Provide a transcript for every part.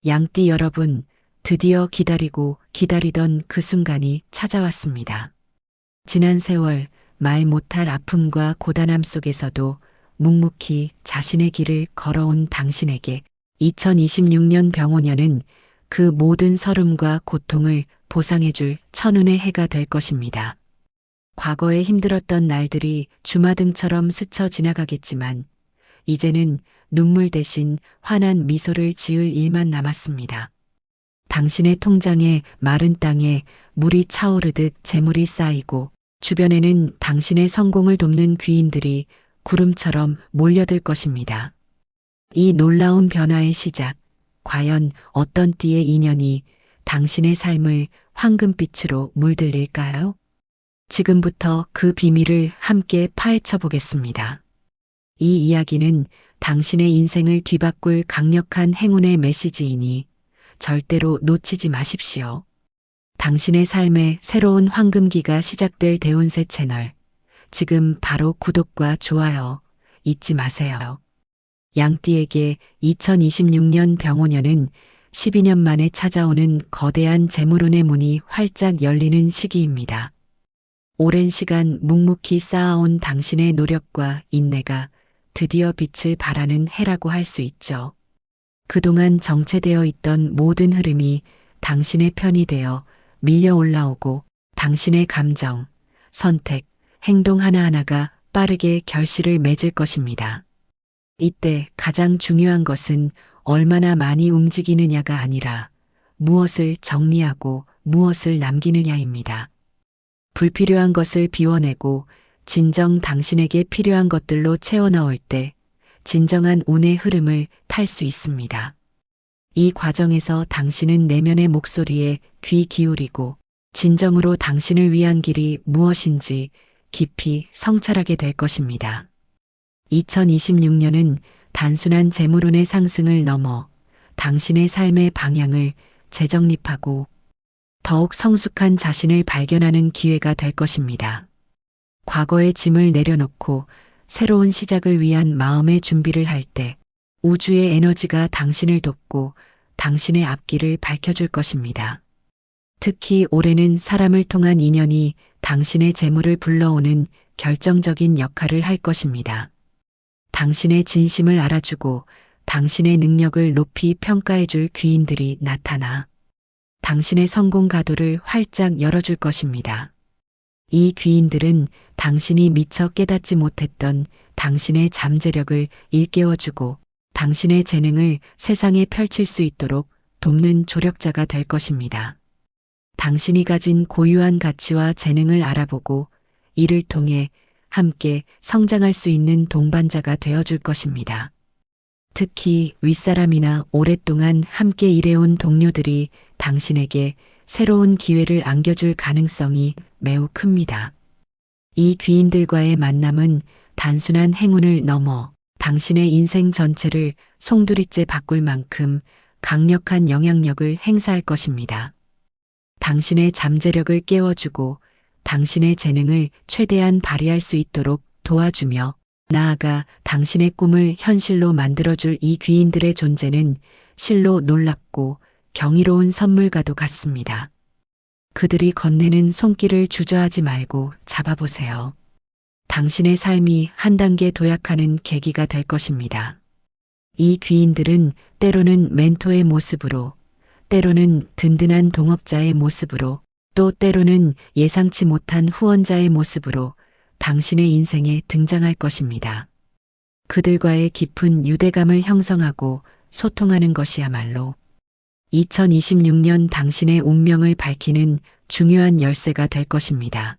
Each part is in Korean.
양띠 여러분, 드디어 기다리고 기다리던 그 순간이 찾아왔습니다. 지난 세월 말 못할 아픔과 고단함 속에서도 묵묵히 자신의 길을 걸어온 당신에게 2026년 병오년은 그 모든 서름과 고통을 보상해줄 천운의 해가 될 것입니다. 과거에 힘들었던 날들이 주마등처럼 스쳐 지나가겠지만 이제는 눈물 대신 환한 미소를 지을 일만 남았습니다. 당신의 통장에 마른 땅에 물이 차오르듯 재물이 쌓이고 주변에는 당신의 성공을 돕는 귀인들이 구름처럼 몰려들 것입니다. 이 놀라운 변화의 시작, 과연 어떤 띠의 인연이 당신의 삶을 황금빛으로 물들릴까요? 지금부터 그 비밀을 함께 파헤쳐 보겠습니다. 이 이야기는 당신의 인생을 뒤바꿀 강력한 행운의 메시지이니 절대로 놓치지 마십시오. 당신의 삶의 새로운 황금기가 시작될 대운세 채널, 지금 바로 구독과 좋아요 잊지 마세요. 양띠에게 2026년 병오년은 12년 만에 찾아오는 거대한 재물운의 문이 활짝 열리는 시기입니다. 오랜 시간 묵묵히 쌓아온 당신의 노력과 인내가 드디어 빛을 발하는 해라고 할 수 있죠. 그동안 정체되어 있던 모든 흐름이 당신의 편이 되어 밀려 올라오고 당신의 감정, 선택, 행동 하나하나가 빠르게 결실을 맺을 것입니다. 이때 가장 중요한 것은 얼마나 많이 움직이느냐가 아니라 무엇을 정리하고 무엇을 남기느냐입니다. 불필요한 것을 비워내고 진정 당신에게 필요한 것들로 채워 넣을 때 진정한 운의 흐름을 탈 수 있습니다. 이 과정에서 당신은 내면의 목소리에 귀 기울이고 진정으로 당신을 위한 길이 무엇인지 깊이 성찰하게 될 것입니다. 2026년은 단순한 재물운의 상승을 넘어 당신의 삶의 방향을 재정립하고 더욱 성숙한 자신을 발견하는 기회가 될 것입니다. 과거의 짐을 내려놓고 새로운 시작을 위한 마음의 준비를 할 때 우주의 에너지가 당신을 돕고 당신의 앞길을 밝혀줄 것입니다. 특히 올해는 사람을 통한 인연이 당신의 재물을 불러오는 결정적인 역할을 할 것입니다. 당신의 진심을 알아주고 당신의 능력을 높이 평가해줄 귀인들이 나타나 당신의 성공 가도를 활짝 열어줄 것입니다. 이 귀인들은 당신이 미처 깨닫지 못했던 당신의 잠재력을 일깨워주고 당신의 재능을 세상에 펼칠 수 있도록 돕는 조력자가 될 것입니다. 당신이 가진 고유한 가치와 재능을 알아보고 이를 통해 함께 성장할 수 있는 동반자가 되어줄 것입니다. 특히 윗사람이나 오랫동안 함께 일해온 동료들이 당신에게 새로운 기회를 안겨줄 가능성이 매우 큽니다. 이 귀인들과의 만남은 단순한 행운을 넘어 당신의 인생 전체를 송두리째 바꿀 만큼 강력한 영향력을 행사할 것입니다. 당신의 잠재력을 깨워주고 당신의 재능을 최대한 발휘할 수 있도록 도와주며 나아가 당신의 꿈을 현실로 만들어줄 이 귀인들의 존재는 실로 놀랍고 경이로운 선물과도 같습니다. 그들이 건네는 손길을 주저하지 말고 잡아보세요. 당신의 삶이 한 단계 도약하는 계기가 될 것입니다. 이 귀인들은 때로는 멘토의 모습으로, 때로는 든든한 동업자의 모습으로, 또 때로는 예상치 못한 후원자의 모습으로 당신의 인생에 등장할 것입니다. 그들과의 깊은 유대감을 형성하고 소통하는 것이야말로 2026년 당신의 운명을 밝히는 중요한 열쇠가 될 것입니다.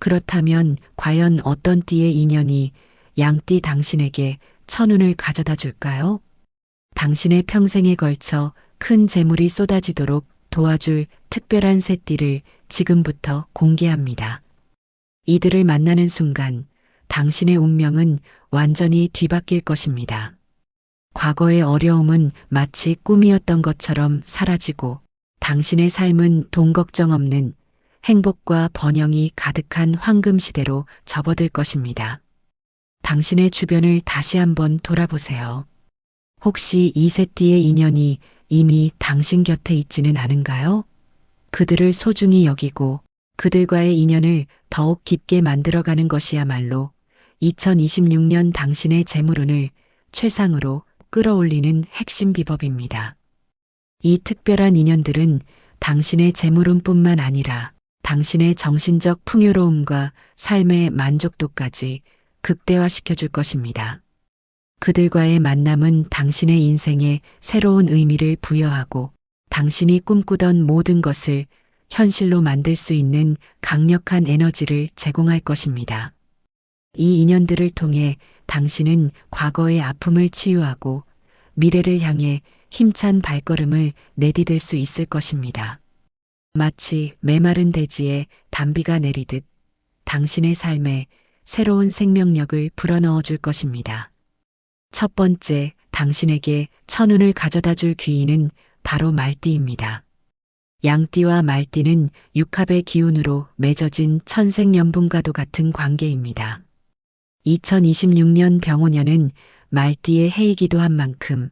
그렇다면 과연 어떤 띠의 인연이 양띠 당신에게 천운을 가져다 줄까요? 당신의 평생에 걸쳐 큰 재물이 쏟아지도록 도와줄 특별한 세 띠를 지금부터 공개합니다. 이들을 만나는 순간 당신의 운명은 완전히 뒤바뀔 것입니다. 과거의 어려움은 마치 꿈이었던 것처럼 사라지고 당신의 삶은 돈 걱정 없는 행복과 번영이 가득한 황금 시대로 접어들 것입니다. 당신의 주변을 다시 한번 돌아보세요. 혹시 이 세 띠의 인연이 이미 당신 곁에 있지는 않은가요? 그들을 소중히 여기고 그들과의 인연을 더욱 깊게 만들어가는 것이야말로 2026년 당신의 재물운을 최상으로 끌어올리는 핵심 비법입니다. 이 특별한 인연들은 당신의 재물운뿐만 아니라 당신의 정신적 풍요로움과 삶의 만족도까지 극대화시켜 줄 것입니다. 그들과의 만남은 당신의 인생에 새로운 의미를 부여하고 당신이 꿈꾸던 모든 것을 현실로 만들 수 있는 강력한 에너지를 제공할 것입니다. 이 인연들을 통해 당신은 과거의 아픔을 치유하고 미래를 향해 힘찬 발걸음을 내디딜 수 있을 것입니다. 마치 메마른 대지에 단비가 내리듯 당신의 삶에 새로운 생명력을 불어넣어 줄 것입니다. 첫 번째, 당신에게 천운을 가져다 줄 귀인은 바로 말띠입니다. 양띠와 말띠는 육합의 기운으로 맺어진 천생연분과도 같은 관계입니다. 2026년 병오년은 말띠의 해이기도 한 만큼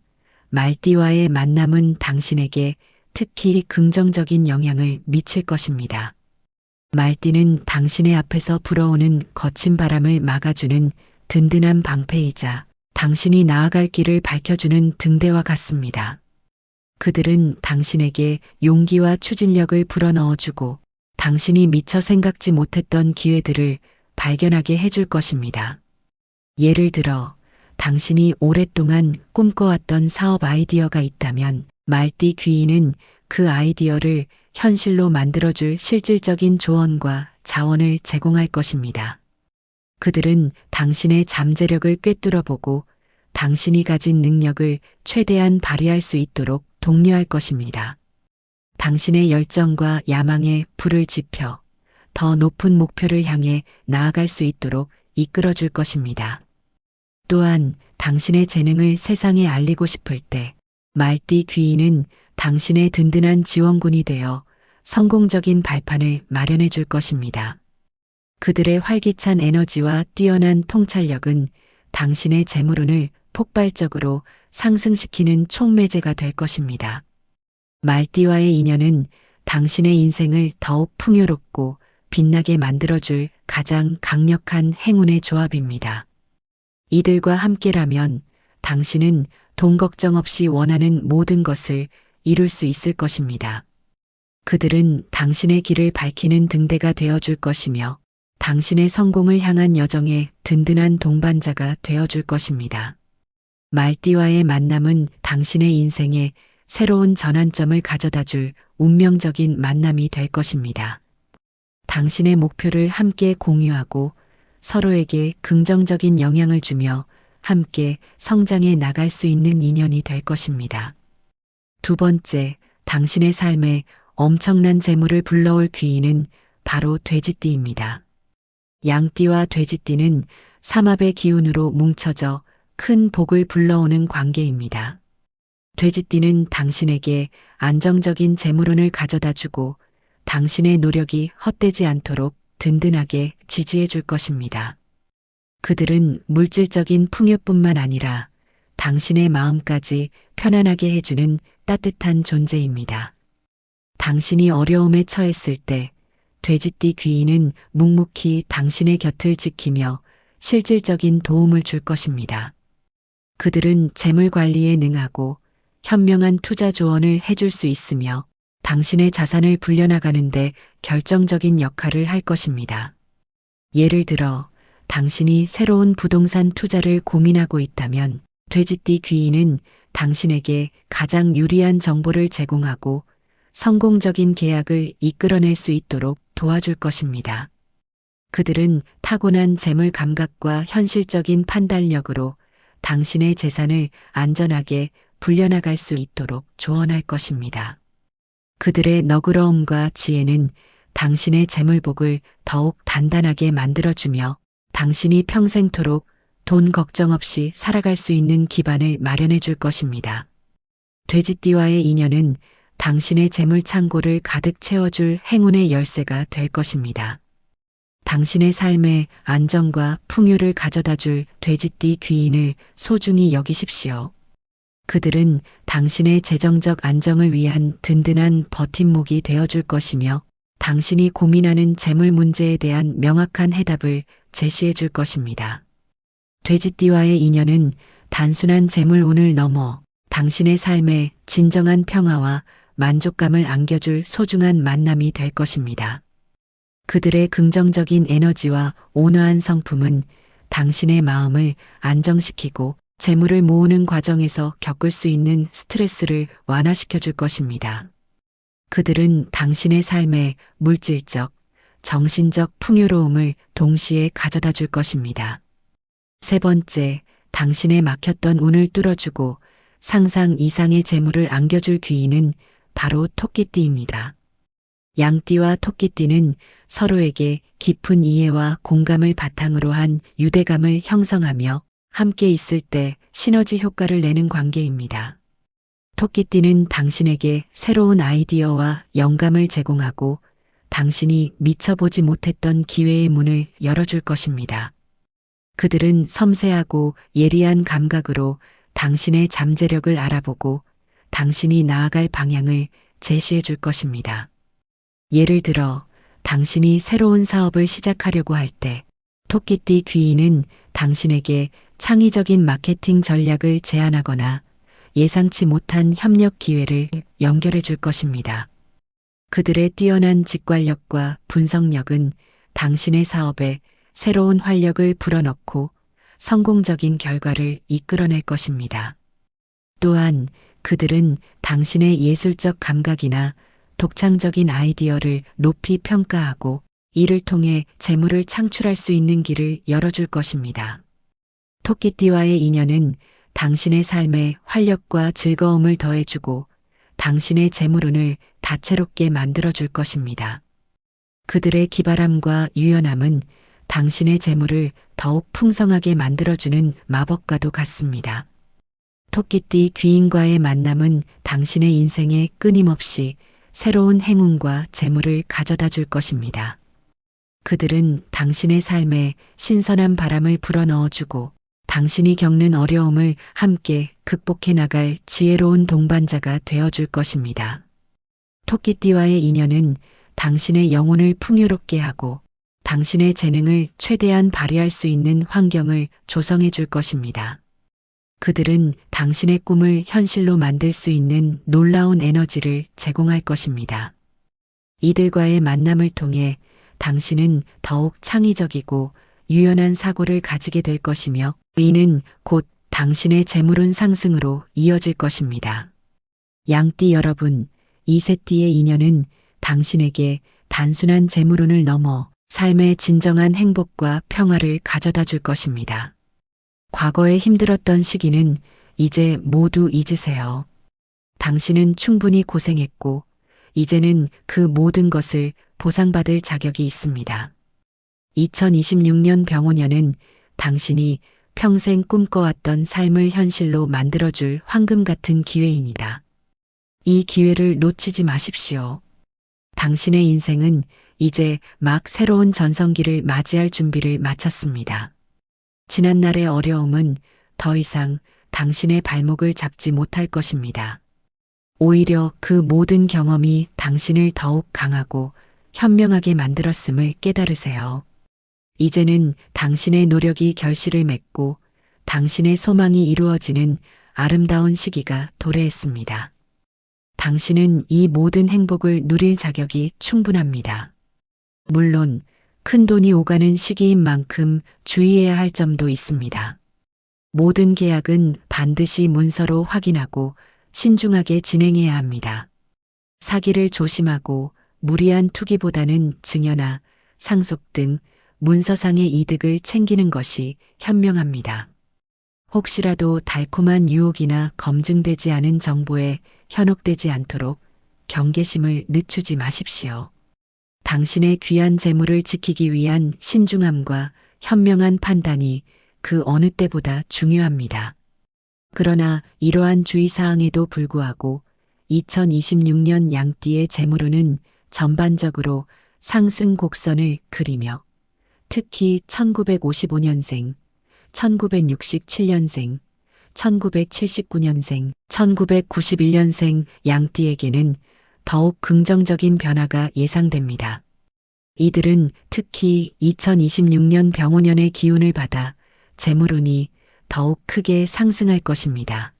말띠와의 만남은 당신에게 특히 긍정적인 영향을 미칠 것입니다. 말띠는 당신의 앞에서 불어오는 거친 바람을 막아주는 든든한 방패이자 당신이 나아갈 길을 밝혀주는 등대와 같습니다. 그들은 당신에게 용기와 추진력을 불어넣어주고 당신이 미처 생각지 못했던 기회들을 발견하게 해줄 것입니다. 예를 들어 당신이 오랫동안 꿈꿔왔던 사업 아이디어가 있다면 말띠 귀인은 그 아이디어를 현실로 만들어줄 실질적인 조언과 자원을 제공할 것입니다. 그들은 당신의 잠재력을 꿰뚫어보고 당신이 가진 능력을 최대한 발휘할 수 있도록 독려할 것입니다. 당신의 열정과 야망에 불을 지펴 더 높은 목표를 향해 나아갈 수 있도록 이끌어 줄 것입니다. 또한 당신의 재능을 세상에 알리고 싶을 때 말띠 귀인은 당신의 든든한 지원군이 되어 성공적인 발판을 마련해 줄 것입니다. 그들의 활기찬 에너지와 뛰어난 통찰력은 당신의 재물운을 폭발적으로 상승시키는 촉매제가 될 것입니다. 말띠와의 인연은 당신의 인생을 더욱 풍요롭고 빛나게 만들어줄 가장 강력한 행운의 조합입니다. 이들과 함께라면 당신은 돈 걱정 없이 원하는 모든 것을 이룰 수 있을 것입니다. 그들은 당신의 길을 밝히는 등대가 되어줄 것이며 당신의 성공을 향한 여정에 든든한 동반자가 되어줄 것입니다. 말띠와의 만남은 당신의 인생에 새로운 전환점을 가져다줄 운명적인 만남이 될 것입니다. 당신의 목표를 함께 공유하고 서로에게 긍정적인 영향을 주며 함께 성장해 나갈 수 있는 인연이 될 것입니다. 두 번째, 당신의 삶에 엄청난 재물을 불러올 귀인은 바로 돼지띠입니다. 양띠와 돼지띠는 삼합의 기운으로 뭉쳐져 큰 복을 불러오는 관계입니다. 돼지띠는 당신에게 안정적인 재물운을 가져다 주고 당신의 노력이 헛되지 않도록 든든하게 지지해 줄 것입니다. 그들은 물질적인 풍요뿐만 아니라 당신의 마음까지 편안하게 해주는 따뜻한 존재입니다. 당신이 어려움에 처했을 때 돼지띠 귀인은 묵묵히 당신의 곁을 지키며 실질적인 도움을 줄 것입니다. 그들은 재물 관리에 능하고 현명한 투자 조언을 해줄 수 있으며 당신의 자산을 불려나가는데 결정적인 역할을 할 것입니다. 예를 들어 당신이 새로운 부동산 투자를 고민하고 있다면 돼지띠 귀인은 당신에게 가장 유리한 정보를 제공하고 성공적인 계약을 이끌어낼 수 있도록 도와줄 것입니다. 그들은 타고난 재물 감각과 현실적인 판단력으로 당신의 재산을 안전하게 불려나갈 수 있도록 조언할 것입니다. 그들의 너그러움과 지혜는 당신의 재물복을 더욱 단단하게 만들어주며 당신이 평생토록 돈 걱정 없이 살아갈 수 있는 기반을 마련해 줄 것입니다. 돼지띠와의 인연은 당신의 재물 창고를 가득 채워줄 행운의 열쇠가 될 것입니다. 당신의 삶에 안정과 풍요를 가져다 줄 돼지띠 귀인을 소중히 여기십시오. 그들은 당신의 재정적 안정을 위한 든든한 버팀목이 되어줄 것이며 당신이 고민하는 재물 문제에 대한 명확한 해답을 제시해 줄 것입니다. 돼지띠와의 인연은 단순한 재물운을 넘어 당신의 삶에 진정한 평화와 만족감을 안겨줄 소중한 만남이 될 것입니다. 그들의 긍정적인 에너지와 온화한 성품은 당신의 마음을 안정시키고 재물을 모으는 과정에서 겪을 수 있는 스트레스를 완화시켜 줄 것입니다. 그들은 당신의 삶에 물질적, 정신적 풍요로움을 동시에 가져다 줄 것입니다. 세 번째, 당신의 막혔던 운을 뚫어주고 상상 이상의 재물을 안겨줄 귀인은 바로 토끼띠입니다. 양띠와 토끼띠는 서로에게 깊은 이해와 공감을 바탕으로 한 유대감을 형성하며 함께 있을 때 시너지 효과를 내는 관계입니다. 토끼띠는 당신에게 새로운 아이디어와 영감을 제공하고 당신이 미쳐보지 못했던 기회의 문을 열어줄 것입니다. 그들은 섬세하고 예리한 감각으로 당신의 잠재력을 알아보고 당신이 나아갈 방향을 제시해 줄 것입니다. 예를 들어 당신이 새로운 사업을 시작하려고 할 때 토끼띠 귀인은 당신에게 창의적인 마케팅 전략을 제안하거나 예상치 못한 협력 기회를 연결해 줄 것입니다. 그들의 뛰어난 직관력과 분석력은 당신의 사업에 새로운 활력을 불어넣고 성공적인 결과를 이끌어낼 것입니다. 또한 그들은 당신의 예술적 감각이나 독창적인 아이디어를 높이 평가하고 이를 통해 재물을 창출할 수 있는 길을 열어줄 것입니다. 토끼띠와의 인연은 당신의 삶에 활력과 즐거움을 더해주고 당신의 재물운을 다채롭게 만들어줄 것입니다. 그들의 기발함과 유연함은 당신의 재물을 더욱 풍성하게 만들어주는 마법과도 같습니다. 토끼띠 귀인과의 만남은 당신의 인생에 끊임없이 새로운 행운과 재물을 가져다 줄 것입니다. 그들은 당신의 삶에 신선한 바람을 불어넣어주고 당신이 겪는 어려움을 함께 극복해 나갈 지혜로운 동반자가 되어줄 것입니다. 토끼띠와의 인연은 당신의 영혼을 풍요롭게 하고 당신의 재능을 최대한 발휘할 수 있는 환경을 조성해 줄 것입니다. 그들은 당신의 꿈을 현실로 만들 수 있는 놀라운 에너지를 제공할 것입니다. 이들과의 만남을 통해 당신은 더욱 창의적이고 유연한 사고를 가지게 될 것이며 이는 곧 당신의 재물운 상승으로 이어질 것입니다. 양띠 여러분, 이 세 띠의 인연은 당신에게 단순한 재물운을 넘어 삶의 진정한 행복과 평화를 가져다 줄 것입니다. 과거에 힘들었던 시기는 이제 모두 잊으세요. 당신은 충분히 고생했고 이제는 그 모든 것을 보상받을 자격이 있습니다. 2026년 병오년은 당신이 평생 꿈꿔왔던 삶을 현실로 만들어줄 황금 같은 기회입니다. 이 기회를 놓치지 마십시오. 당신의 인생은 이제 막 새로운 전성기를 맞이할 준비를 마쳤습니다. 지난날의 어려움은 더 이상 당신의 발목을 잡지 못할 것입니다. 오히려 그 모든 경험이 당신을 더욱 강하고 현명하게 만들었음을 깨달으세요. 이제는 당신의 노력이 결실을 맺고 당신의 소망이 이루어지는 아름다운 시기가 도래했습니다. 당신은 이 모든 행복을 누릴 자격이 충분합니다. 물론 큰 돈이 오가는 시기인 만큼 주의해야 할 점도 있습니다. 모든 계약은 반드시 문서로 확인하고 신중하게 진행해야 합니다. 사기를 조심하고 무리한 투기보다는 증여나 상속 등 문서상의 이득을 챙기는 것이 현명합니다. 혹시라도 달콤한 유혹이나 검증되지 않은 정보에 현혹되지 않도록 경계심을 늦추지 마십시오. 당신의 귀한 재물을 지키기 위한 신중함과 현명한 판단이 그 어느 때보다 중요합니다. 그러나 이러한 주의사항에도 불구하고 2026년 양띠의 재물운은 전반적으로 상승 곡선을 그리며 특히 1955년생, 1967년생, 1979년생, 1991년생 양띠에게는 더욱 긍정적인 변화가 예상됩니다. 이들은 특히 2026년 병오년의 기운을 받아 재물운이 더욱 크게 상승할 것입니다.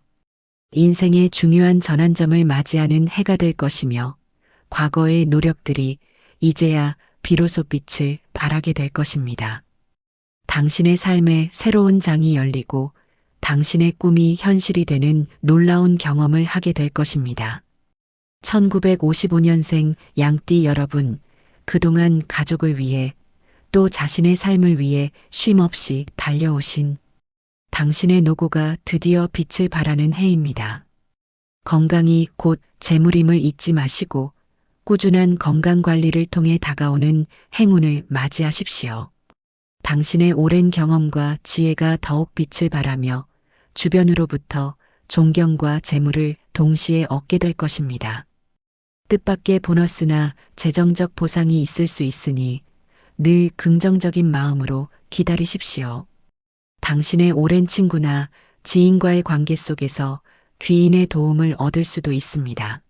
인생의 중요한 전환점을 맞이하는 해가 될 것이며 과거의 노력들이 이제야 비로소 빛을 발하게 될 것입니다. 당신의 삶에 새로운 장이 열리고 당신의 꿈이 현실이 되는 놀라운 경험을 하게 될 것입니다. 1955년생 양띠 여러분, 그동안 가족을 위해 또 자신의 삶을 위해 쉼없이 달려오신 당신의 노고가 드디어 빛을 발하는 해입니다. 건강이 곧 재물임을 잊지 마시고 꾸준한 건강 관리를 통해 다가오는 행운을 맞이하십시오. 당신의 오랜 경험과 지혜가 더욱 빛을 발하며 주변으로부터 존경과 재물을 동시에 얻게 될 것입니다. 뜻밖의 보너스나 재정적 보상이 있을 수 있으니 늘 긍정적인 마음으로 기다리십시오. 당신의 오랜 친구나 지인과의 관계 속에서 귀인의 도움을 얻을 수도 있습니다.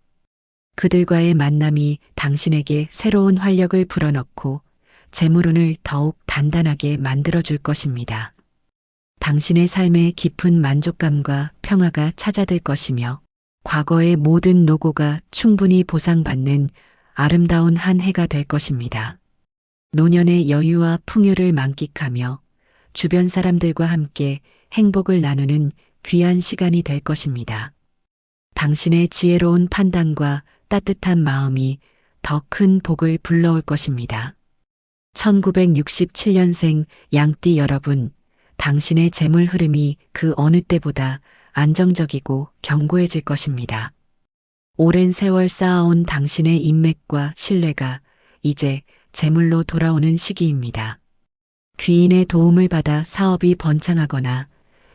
그들과의 만남이 당신에게 새로운 활력을 불어넣고 재물운을 더욱 단단하게 만들어줄 것입니다. 당신의 삶에 깊은 만족감과 평화가 찾아들 것이며 과거의 모든 노고가 충분히 보상받는 아름다운 한 해가 될 것입니다. 노년의 여유와 풍요를 만끽하며 주변 사람들과 함께 행복을 나누는 귀한 시간이 될 것입니다. 당신의 지혜로운 판단과 따뜻한 마음이 더 큰 복을 불러올 것입니다. 1967년생 양띠 여러분, 당신의 재물 흐름이 그 어느 때보다 안정적이고 견고해질 것입니다. 오랜 세월 쌓아온 당신의 인맥과 신뢰가 이제 재물로 돌아오는 시기입니다. 귀인의 도움을 받아 사업이 번창하거나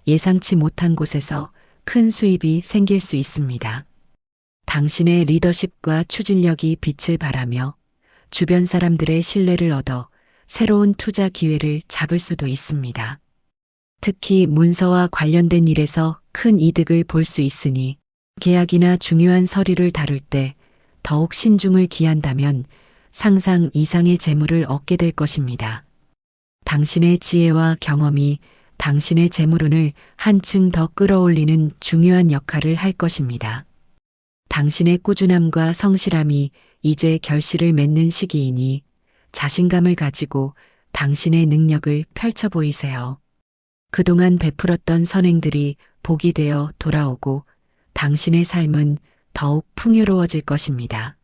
예상치 못한 곳에서 큰 수입이 생길 수 있습니다. 당신의 리더십과 추진력이 빛을 발하며 주변 사람들의 신뢰를 얻어 새로운 투자 기회를 잡을 수도 있습니다. 특히 문서와 관련된 일에서 큰 이득을 볼 수 있으니 계약이나 중요한 서류를 다룰 때 더욱 신중을 기한다면 상상 이상의 재물을 얻게 될 것입니다. 당신의 지혜와 경험이 당신의 재물운을 한층 더 끌어올리는 중요한 역할을 할 것입니다. 당신의 꾸준함과 성실함이 이제 결실을 맺는 시기이니 자신감을 가지고 당신의 능력을 펼쳐 보이세요. 그동안 베풀었던 선행들이 복이 되어 돌아오고 당신의 삶은 더욱 풍요로워질 것입니다.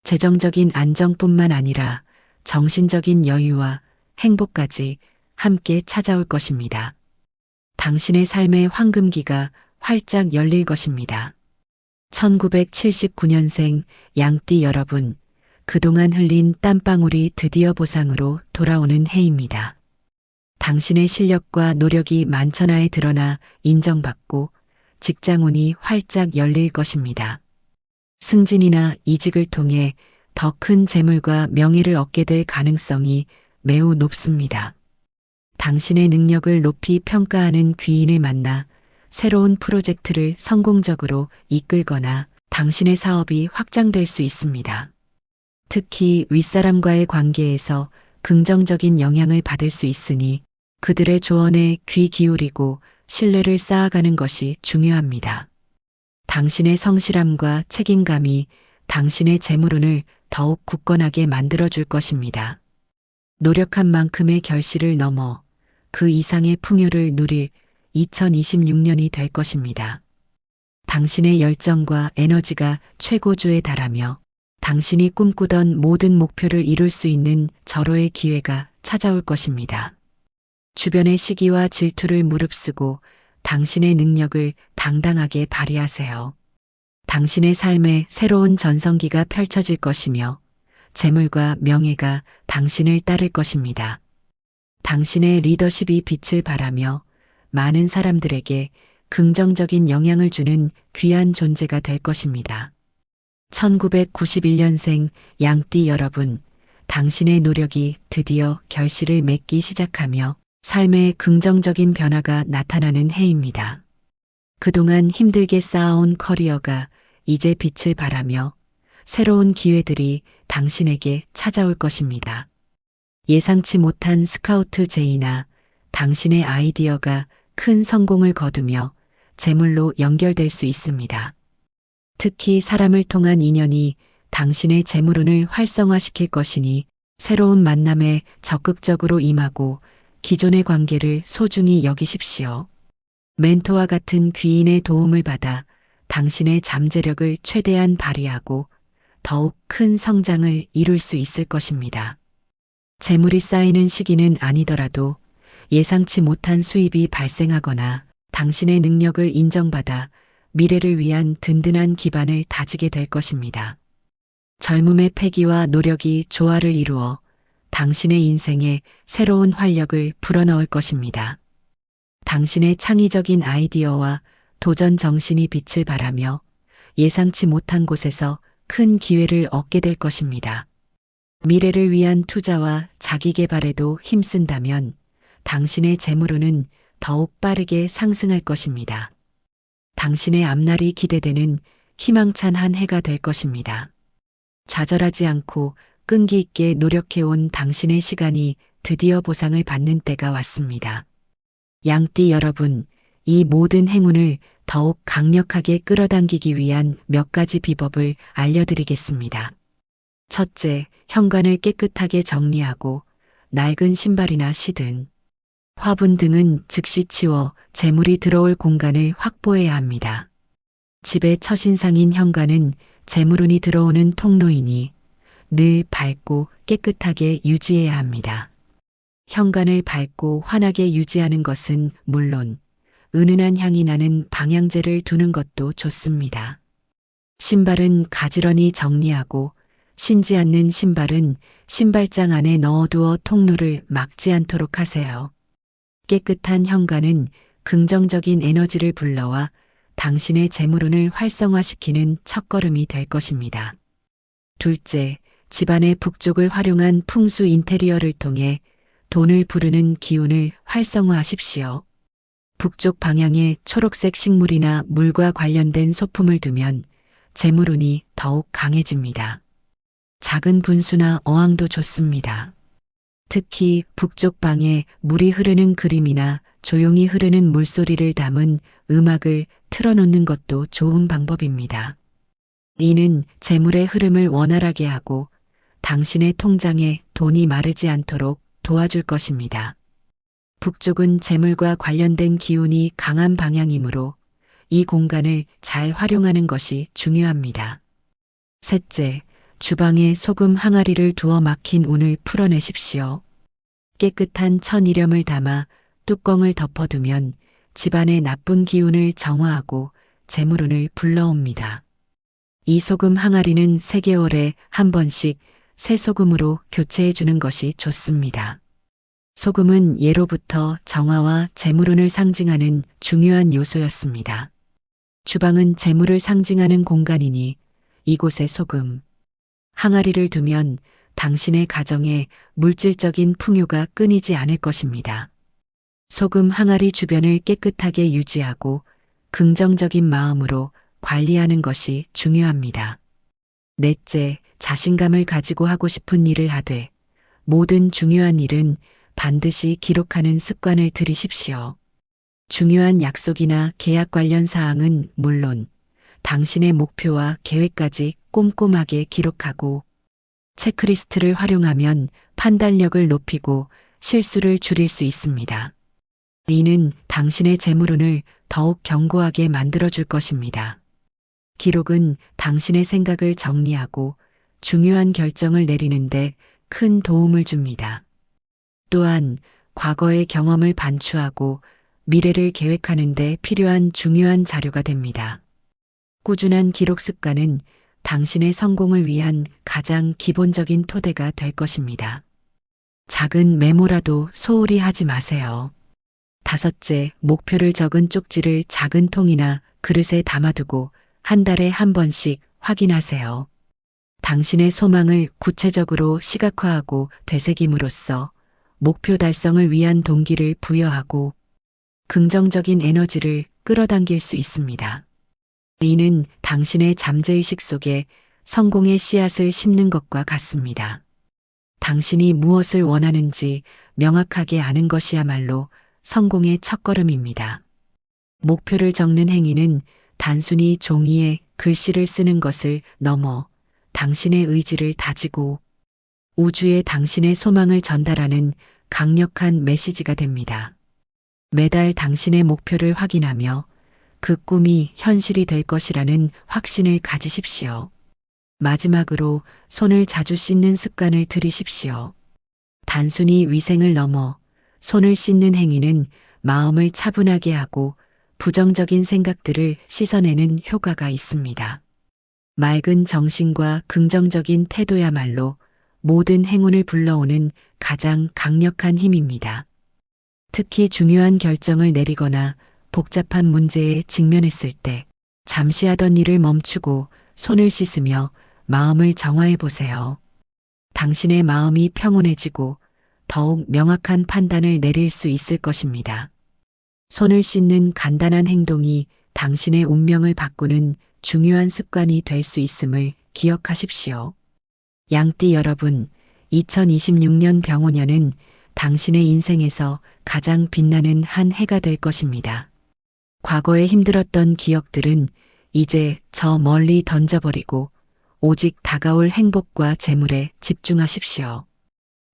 재정적인 안정뿐만 아니라 정신적인 여유와 행복까지 함께 찾아올 것입니다. 당신의 삶의 황금기가 활짝 열릴 것입니다. 1979년생 양띠 여러분, 그동안 흘린 땀방울이 드디어 보상으로 돌아오는 해입니다. 당신의 실력과 노력이 만천하에 드러나 인정받고 직장운이 활짝 열릴 것입니다. 승진이나 이직을 통해 더 큰 재물과 명예를 얻게 될 가능성이 매우 높습니다. 당신의 능력을 높이 평가하는 귀인을 만나 새로운 프로젝트를 성공적으로 이끌거나 당신의 사업이 확장될 수 있습니다. 특히 윗사람과의 관계에서 긍정적인 영향을 받을 수 있으니 그들의 조언에 귀 기울이고 신뢰를 쌓아가는 것이 중요합니다. 당신의 성실함과 책임감이 당신의 재물운을 더욱 굳건하게 만들어줄 것입니다. 노력한 만큼의 결실을 넘어 그 이상의 풍요를 누릴 2026년이 될 것입니다. 당신의 열정과 에너지가 최고조에 달하며 당신이 꿈꾸던 모든 목표를 이룰 수 있는 절호의 기회가 찾아올 것입니다. 주변의 시기와 질투를 무릅쓰고 당신의 능력을 당당하게 발휘하세요. 당신의 삶에 새로운 전성기가 펼쳐질 것이며 재물과 명예가 당신을 따를 것입니다. 당신의 리더십이 빛을 발하며 많은 사람들에게 긍정적인 영향을 주는 귀한 존재가 될 것입니다. 1991년생 양띠 여러분, 당신의 노력이 드디어 결실을 맺기 시작하며 삶에 긍정적인 변화가 나타나는 해입니다. 그동안 힘들게 쌓아온 커리어가 이제 빛을 발하며 새로운 기회들이 당신에게 찾아올 것입니다. 예상치 못한 스카우트 제의나 당신의 아이디어가 큰 성공을 거두며 재물로 연결될 수 있습니다. 특히 사람을 통한 인연이 당신의 재물운을 활성화시킬 것이니 새로운 만남에 적극적으로 임하고 기존의 관계를 소중히 여기십시오. 멘토와 같은 귀인의 도움을 받아 당신의 잠재력을 최대한 발휘하고 더욱 큰 성장을 이룰 수 있을 것입니다. 재물이 쌓이는 시기는 아니더라도 예상치 못한 수입이 발생하거나 당신의 능력을 인정받아 미래를 위한 든든한 기반을 다지게 될 것입니다. 젊음의 패기와 노력이 조화를 이루어 당신의 인생에 새로운 활력을 불어넣을 것입니다. 당신의 창의적인 아이디어와 도전 정신이 빛을 발하며 예상치 못한 곳에서 큰 기회를 얻게 될 것입니다. 미래를 위한 투자와 자기 개발에도 힘쓴다면 당신의 재물운은 더욱 빠르게 상승할 것입니다. 당신의 앞날이 기대되는 희망찬 한 해가 될 것입니다. 좌절하지 않고 끈기 있게 노력해온 당신의 시간이 드디어 보상을 받는 때가 왔습니다. 양띠 여러분, 이 모든 행운을 더욱 강력하게 끌어당기기 위한 몇 가지 비법을 알려드리겠습니다. 첫째, 현관을 깨끗하게 정리하고 낡은 신발이나 시든, 화분 등은 즉시 치워 재물이 들어올 공간을 확보해야 합니다. 집의 첫인상인 현관은 재물운이 들어오는 통로이니 늘 밝고 깨끗하게 유지해야 합니다. 현관을 밝고 환하게 유지하는 것은 물론 은은한 향이 나는 방향제를 두는 것도 좋습니다. 신발은 가지런히 정리하고 신지 않는 신발은 신발장 안에 넣어두어 통로를 막지 않도록 하세요. 깨끗한 현관은 긍정적인 에너지를 불러와 당신의 재물운을 활성화시키는 첫걸음이 될 것입니다. 둘째, 집안의 북쪽을 활용한 풍수 인테리어를 통해 돈을 부르는 기운을 활성화하십시오. 북쪽 방향에 초록색 식물이나 물과 관련된 소품을 두면 재물운이 더욱 강해집니다. 작은 분수나 어항도 좋습니다. 특히 북쪽 방에 물이 흐르는 그림이나 조용히 흐르는 물소리를 담은 음악을 틀어놓는 것도 좋은 방법입니다. 이는 재물의 흐름을 원활하게 하고 당신의 통장에 돈이 마르지 않도록 도와줄 것입니다. 북쪽은 재물과 관련된 기운이 강한 방향이므로 이 공간을 잘 활용하는 것이 중요합니다. 셋째, 주방에 소금 항아리를 두어 막힌 운을 풀어내십시오. 깨끗한 천일염을 담아 뚜껑을 덮어두면 집안의 나쁜 기운을 정화하고 재물운을 불러옵니다. 이 소금 항아리는 3개월에 한 번씩 새 소금으로 교체해 주는 것이 좋습니다. 소금은 예로부터 정화와 재물운을 상징하는 중요한 요소였습니다. 주방은 재물을 상징하는 공간이니 이곳에 소금 항아리를 두면 당신의 가정에 물질적인 풍요가 끊이지 않을 것입니다. 소금 항아리 주변을 깨끗하게 유지하고 긍정적인 마음으로 관리하는 것이 중요합니다. 넷째, 자신감을 가지고 하고 싶은 일을 하되 모든 중요한 일은 반드시 기록하는 습관을 들이십시오. 중요한 약속이나 계약 관련 사항은 물론 당신의 목표와 계획까지 꼼꼼하게 기록하고 체크리스트를 활용하면 판단력을 높이고 실수를 줄일 수 있습니다. 이는 당신의 재물운을 더욱 견고하게 만들어줄 것입니다. 기록은 당신의 생각을 정리하고 중요한 결정을 내리는데 큰 도움을 줍니다. 또한 과거의 경험을 반추하고 미래를 계획하는 데 필요한 중요한 자료가 됩니다. 꾸준한 기록 습관은 당신의 성공을 위한 가장 기본적인 토대가 될 것입니다. 작은 메모라도 소홀히 하지 마세요. 다섯째, 목표를 적은 쪽지를 작은 통이나 그릇에 담아두고 한 달에 한 번씩 확인하세요. 당신의 소망을 구체적으로 시각화하고 되새김으로써 목표 달성을 위한 동기를 부여하고 긍정적인 에너지를 끌어당길 수 있습니다. 이는 당신의 잠재의식 속에 성공의 씨앗을 심는 것과 같습니다. 당신이 무엇을 원하는지 명확하게 아는 것이야말로 성공의 첫걸음입니다. 목표를 적는 행위는 단순히 종이에 글씨를 쓰는 것을 넘어 당신의 의지를 다지고 우주에 당신의 소망을 전달하는 강력한 메시지가 됩니다. 매달 당신의 목표를 확인하며 그 꿈이 현실이 될 것이라는 확신을 가지십시오. 마지막으로 손을 자주 씻는 습관을 들이십시오. 단순히 위생을 넘어 손을 씻는 행위는 마음을 차분하게 하고 부정적인 생각들을 씻어내는 효과가 있습니다. 맑은 정신과 긍정적인 태도야말로 모든 행운을 불러오는 가장 강력한 힘입니다. 특히 중요한 결정을 내리거나 복잡한 문제에 직면했을 때 잠시 하던 일을 멈추고 손을 씻으며 마음을 정화해 보세요. 당신의 마음이 평온해지고 더욱 명확한 판단을 내릴 수 있을 것입니다. 손을 씻는 간단한 행동이 당신의 운명을 바꾸는 중요한 습관이 될 수 있음을 기억하십시오. 양띠 여러분, 2026년 병오년은 당신의 인생에서 가장 빛나는 한 해가 될 것입니다. 과거에 힘들었던 기억들은 이제 저 멀리 던져버리고 오직 다가올 행복과 재물에 집중하십시오.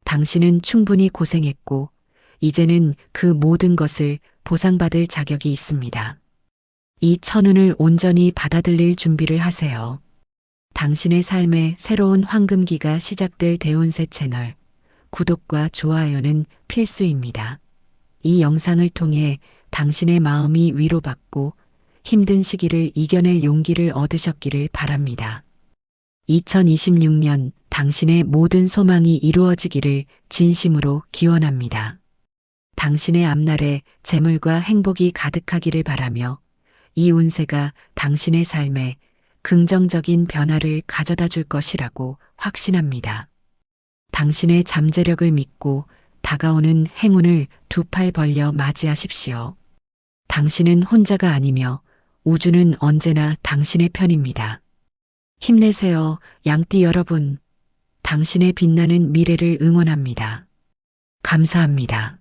당신은 충분히 고생했고 이제는 그 모든 것을 보상받을 자격이 있습니다. 이 천운을 온전히 받아들일 준비를 하세요. 당신의 삶의 새로운 황금기가 시작될 대운세 채널 구독과 좋아요는 필수입니다. 이 영상을 통해 당신의 마음이 위로받고 힘든 시기를 이겨낼 용기를 얻으셨기를 바랍니다. 2026년 당신의 모든 소망이 이루어지기를 진심으로 기원합니다. 당신의 앞날에 재물과 행복이 가득하기를 바라며 이 운세가 당신의 삶에 긍정적인 변화를 가져다 줄 것이라고 확신합니다. 당신의 잠재력을 믿고 다가오는 행운을 두 팔 벌려 맞이하십시오. 당신은 혼자가 아니며 우주는 언제나 당신의 편입니다. 힘내세요, 양띠 여러분. 당신의 빛나는 미래를 응원합니다. 감사합니다.